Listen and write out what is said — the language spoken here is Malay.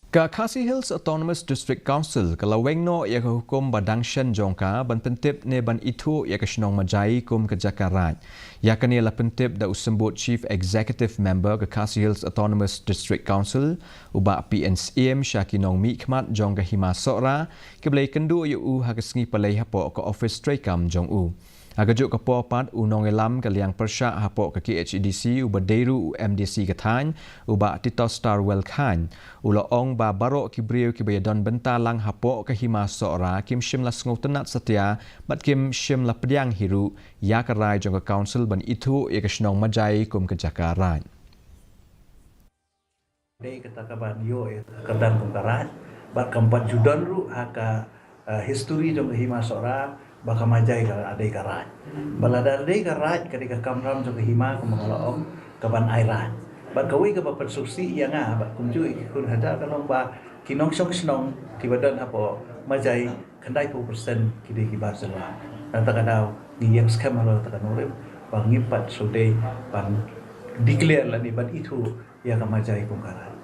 KHASI Hills Autonomous District Council kalau Weng no ia ke hukum badang shen jongka ban pentip ne ban Ithuh ia ke senong Majai kum ke Jaka. Ia kini la pentip da usembut Chief Executive Member ke KHASI Hills Autonomous District Council uba PNCM Syakinong Mikmat jong ke hima sora ke belai kendu yu ha ke sengi palai hapo ke office trekam jong u. Agajuk ke popat unong elam ke liang persyak hapok ke KHADC uba deru MDC ke than uba Tito Star Well Khan ulo ong ba barok ki briu ki bayadon bentalang hapok ke hima sora kim shim la sngau tenat setia bat kim shim la pediang hiru ya ke rai jong ke council ban Ithuh ya ke senong Majai kum ke Jaka rai. Dei ketakaban yo kadang kum karat bat keempat judan ru haka history jong ke hima sora baka Majai ka adai karat balada adai karat ketika kamram jong hima ko mangalaom kaban airan ba kawi ka papersusi yang ba kumju ikun hada kalong ba kinong sok snong kibadan apo Majai kandai 2% kide kibar sala nanta kadau ngiyang skam halo takanore ba ngipat sode ban declare la ni ban Ithuh ya ka Majai ko karat